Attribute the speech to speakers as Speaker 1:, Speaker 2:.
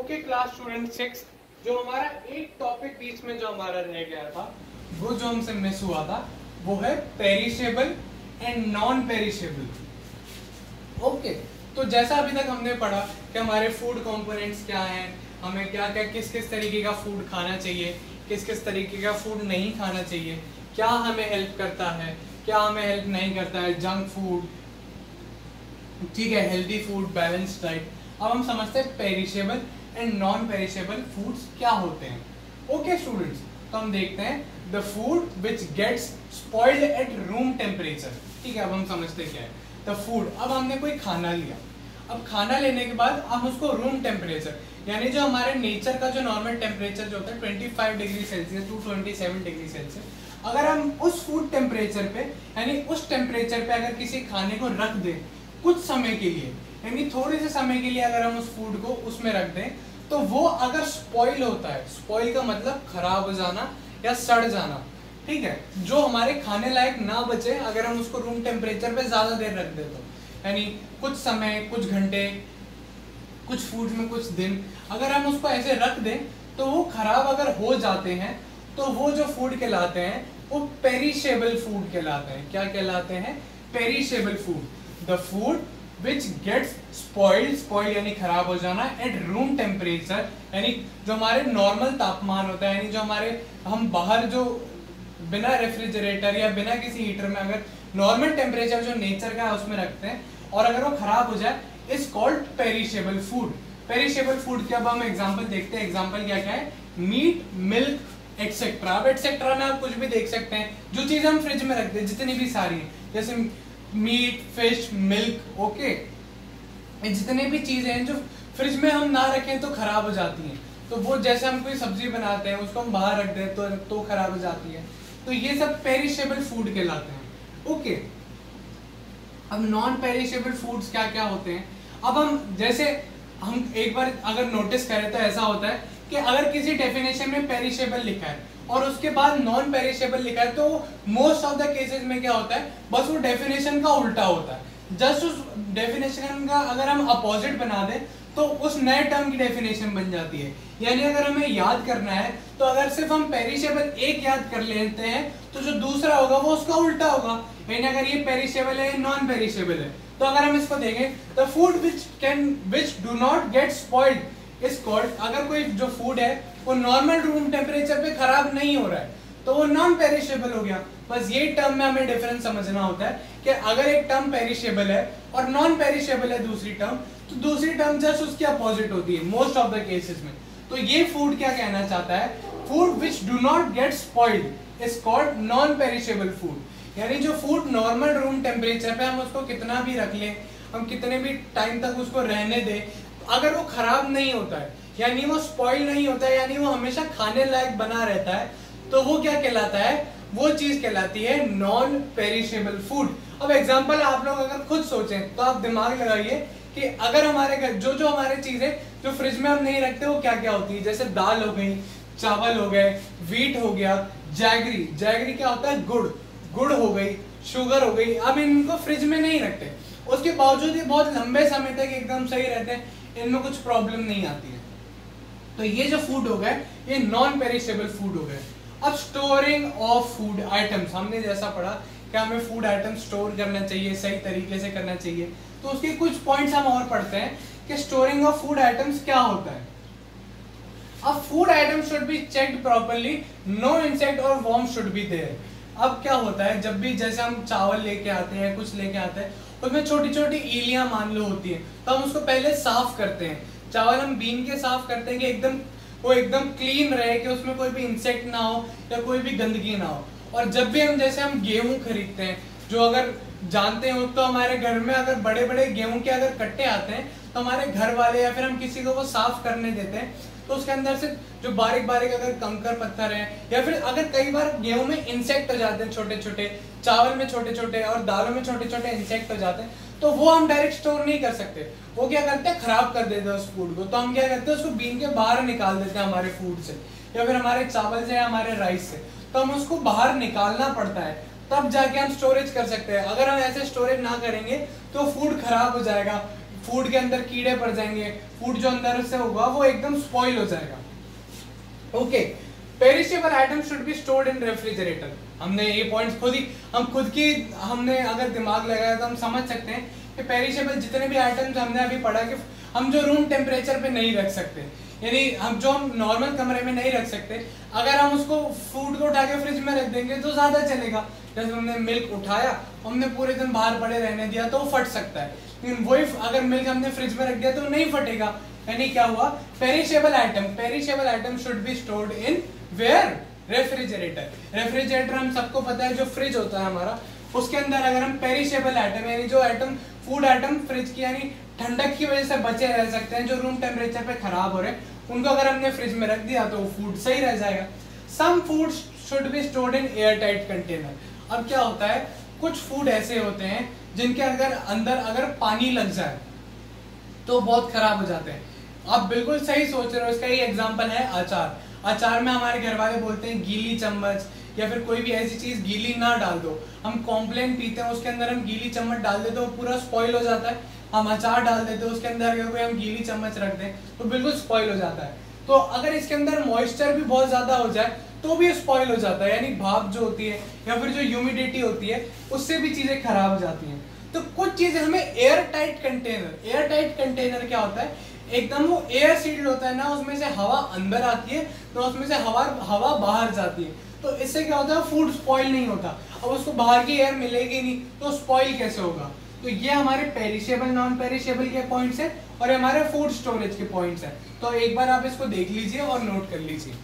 Speaker 1: Okay class student 6, जो हमारा एक टॉपिक बीच में जो हमारा रह गया था, वो जो हमसे मिस हुआ था, वो है perishable and non perishable. Okay, तो जैसा अभी तक हमने पढ़ा कि हमारे फूड कंपोनेंट्स क्या हैं, हमें क्या क्या किस किस तरीके का फूड खाना चाहिए, किस किस तरीके का फूड नहीं खाना चाहिए, क्या हमें हेल्प करता है, क्या हमें हेल्प नहीं करता है, जंक फूड, ठीक है, हेल्दी फूड, बैलेंस्ड डाइट। अब हम समझते हैं perishable and non perishable foods क्या होते हैं। ओके स्टूडेंट्स, तो हम देखते हैं the food which gets spoiled at room temperature. ठीक है, अब हम समझते क्या है द फूड। अब हमने कोई खाना लिया, अब खाना लेने के बाद हम उसको रूम टेम्परेचर, यानी जो हमारे नेचर का जो नॉर्मल टेम्परेचर जो होता है 25 degree Celsius to 27 degree Celsius, अगर हम उस फूड टेम्परेचर पे, यानी उस टेम्परेचर पे अगर किसी खाने को रख दें कुछ समय के लिए, यानी थोड़े से समय के लिए अगर हम उस फूड को उसमें रख दें, तो वो अगर स्पॉइल होता है, स्पॉइल का मतलब खराब हो जाना या सड़ जाना, ठीक है, जो हमारे खाने लायक ना बचे अगर हम उसको रूम टेम्परेचर पे ज्यादा देर रख दे, तो यानी कुछ समय, कुछ घंटे, कुछ फूड में कुछ दिन अगर हम उसको ऐसे रख दें तो वो खराब अगर हो जाते हैं, तो वो जो फूड कहलाते हैं वो पेरिशेबल फूड कहलाते हैं। क्या कहलाते हैं? Perishable food. The food which gets spoiled, spoil यानी खराब हो जाना, एट रूम टेम्परेचर, यानी जो हमारे नॉर्मल तापमान होता है, यानी जो हमारे हम बाहर जो बिना रेफ्रिजरेटर या बिना किसी हीटर में अगर नॉर्मल टेम्परेचर जो नेचर का है उसमें रखते हैं और अगर वो खराब हो जाए, is called perishable food. Perishable food के अब हम एग्जांपल देखते हैं। एग्जांपल क्या क्या है? Meat, milk etcetera. अब एक्सेट्रा में आप कुछ भी देख सकते हैं, जो चीजें हम फ्रिज में रखते हैं जितनी भी सारी हैं, जैसे मीट, फिश, मिल्क, ओके, ये जितने भी चीजें हैं जो फ्रिज में हम ना रखें तो खराब हो जाती हैं। तो वो जैसे हम कोई सब्जी बनाते हैं उसको हम बाहर रख दें तो खराब हो जाती है। तो ये सब पेरिशेबल फूड कहलाते हैं। ओके, अब नॉन पेरिशेबल फूड्स क्या क्या होते हैं? अब हम जैसे हम एक बार अगर नोटिस करें तो ऐसा होता है कि अगर किसी डेफिनेशन में पेरिशेबल लिखा है और उसके बाद नॉन पेरिशेबल लिखा है, तो मोस्ट ऑफ द केसेस में क्या होता है, बस वो डेफिनेशन का उल्टा होता है। जस्ट उस डेफिनेशन का अगर हम अपोजिट बना दें तो उस नए टर्म की डेफिनेशन बन जाती है। यानी अगर हमें याद करना है तो अगर सिर्फ हम पेरिशेबल एक याद कर लेते हैं तो जो दूसरा होगा वो उसका उल्टा होगा। यानी अगर ये पेरिशेबल है, नॉन पेरिशेबल है, तो अगर हम इसको देखें, the food which do not gate spoiled is called, अगर कोई जो फूड है वो नॉर्मल रूम टेम्परेचर पे खराब नहीं हो रहा है तो वो नॉन पेरिशेबल हो गया। बस ये टर्म में हमें डिफरेंस समझना होता है कि अगर एक टर्म पेरिशेबल है और नॉन पेरिशेबल है दूसरी टर्म, तो दूसरी टर्म जस्ट उसके अपोजिट होती है मोस्ट ऑफ द केसेस में। तो ये फूड क्या कहना चाहता है? Food which do not gate spoiled is called non perishable food. यानी जो फूड नॉर्मल रूम टेम्परेचर पे हम उसको कितना भी रख लें, हम कितने भी टाइम तक उसको रहने दें, अगर वो खराब नहीं होता है, यानी वो स्पॉइल नहीं होता है, यानी वो हमेशा खाने लायक बना रहता है, तो वो क्या कहलाता है? वो चीज कहलाती है नॉन पेरिशेबल फूड। अब एग्जांपल आप लोग अगर खुद सोचें तो आप दिमाग लगाइए कि अगर हमारे घर जो जो हमारे चीजें जो फ्रिज में हम नहीं रखते वो क्या क्या होती है। जैसे दाल हो गई, चावल हो गए, वीट हो गया, जैगरी, जैगरी क्या होता है? गुड़, गुड़ हो गई, शुगर हो गई। अब इनको फ्रिज में नहीं रखते, उसके बावजूद ये बहुत लंबे समय तक एकदम सही रहते हैं, इनमें कुछ प्रॉब्लम नहीं आती है। तो ये जो फूड हो गए ये नॉन पेरिशेबल फूड हो गए। अब स्टोरिंग ऑफ फूड आइटम्स, हमने जैसा पढ़ा कि हमें फूड आइटम स्टोर करना चाहिए, सही तरीके से करना चाहिए, तो उसके कुछ पॉइंट्स हम और पढ़ते हैं कि स्टोरिंग ऑफ फूड आइटम्स क्या होता है। अब food item should be checked properly, no insect और वर्म शुड बी देयर। अब क्या होता है, जब भी जैसे हम चावल लेके आते हैं, कुछ लेके आते हैं, उसमें छोटी छोटी ईलियां मान लो होती है, तो हम उसको पहले साफ करते हैं। चावल हम बीन के साफ करते हैं कि एकदम वो एकदम क्लीन रहे, कि उसमें कोई भी इंसेक्ट ना हो या कोई भी गंदगी ना हो। और जब भी हम जैसे हम गेहूं खरीदते हैं, जो अगर जानते हो तो हमारे घर में अगर बड़े बड़े गेहूं के अगर कट्टे आते हैं तो हमारे घर वाले या फिर हम किसी को वो साफ करने देते हैं, तो उसके अंदर से जो बारीक बारीक अगर कंकर पत्थर है, या फिर अगर कई बार गेहूं में इंसेक्ट हो जाते हैं छोटे छोटे, चावल में छोटे छोटे और दालों में छोटे छोटे इंसेक्ट हो जाते हैं, तो वो हम डायरेक्ट स्टोर नहीं कर सकते। वो क्या करते हैं? खराब कर देते हैं उस फूड को। तो हम क्या करते हैं? उसको बीन के बाहर निकाल देते हैं हमारे फूड से, या फिर हमारे चावल से या हमारे राइस से। तो हम उसको बाहर निकालना पड़ता है, तब जाके हम स्टोरेज कर सकते हैं। अगर हम ऐसे स्टोरेज ना करेंगे तो फूड खराब हो जाएगा, फूड के अंदर कीड़े पड़ जाएंगे, फूड जो अंदर से होगा वो एकदम स्पॉइल हो जाएगा। Okay, perishable item should be stored in refrigerator. हमने ये पॉइंट्स हमने अगर दिमाग लगाया तो हम समझ सकते हैं कि पेरिशेबल जितने भी आइटम्स हमने अभी पढ़ा कि हम जो रूम टेम्परेचर पे नहीं रख सकते, यानी हम नॉर्मल कमरे में नहीं रख सकते, अगर हम उसको फूड को उठा के फ्रिज में रख देंगे तो ज्यादा चलेगा। जैसे हमने मिल्क उठाया, हमने पूरे दिन बाहर पड़े रहने दिया तो वो फट सकता है, लेकिन वही अगर मिल्क हमने फ्रिज में रख दिया तो नहीं फटेगा। यानी क्या हुआ, perishable item should be stored in where, refrigerator. Refrigerator हम सबको पता है जो फ्रिज होता है हमारा, उसके अंदर अगर हम पेरिशेबल आइटम यानी जो आइटम फूड आइटम फ्रिज की यानी ठंडक की वजह से बचे रह सकते हैं, जो रूम टेम्परेचर पे खराब हो रहे हैं, उनको अगर हमने फ्रिज में रख दिया तो फूड सही रह जाएगा। Some food should be stored in air tight container. अब क्या होता है, कुछ फूड ऐसे होते हैं जिनके अंदर अगर पानी लग जाए तो बहुत खराब हो जाते हैं। आप बिल्कुल सही सोच रहे हो, इसका ही एग्जांपल है अचार। अचार में हमारे घर वाले बोलते हैं गीली चम्मच या फिर कोई भी ऐसी चीज गीली ना डाल दो। हम कॉम्प्लेन पीते हैं, उसके अंदर हम गीली चम्मच डाल देते हैं, वो पूरा स्पॉइल हो जाता है। हम अचार डाल देते हैं, उसके अंदर अगर कोई हम गीली चम्मच रख दें तो बिल्कुल स्पॉइल हो जाता है। तो अगर इसके अंदर मॉइस्चर भी बहुत ज्यादा हो जाए तो भी स्पॉइल हो जाता है, यानी भाप जो होती है या फिर जो ह्यूमिडिटी होती है उससे भी चीजें खराब हो जाती हैं। तो कुछ चीजें हमें एयर टाइट कंटेनर क्या होता है, एकदम वो एयर सील्ड होता है ना, उसमें से हवा अंदर आती है तो उसमें से हवा बाहर जाती है, तो इससे क्या होता है, फूड स्पॉइल नहीं होता। अब उसको बाहर की एयर मिलेगी नहीं तो स्पॉइल कैसे होगा। तो ये हमारे पेरिशेबल नॉन पेरिशेबल के पॉइंट्स है और हमारे फूड स्टोरेज के पॉइंट्स है। तो एक बार आप इसको देख लीजिए और नोट कर लीजिए।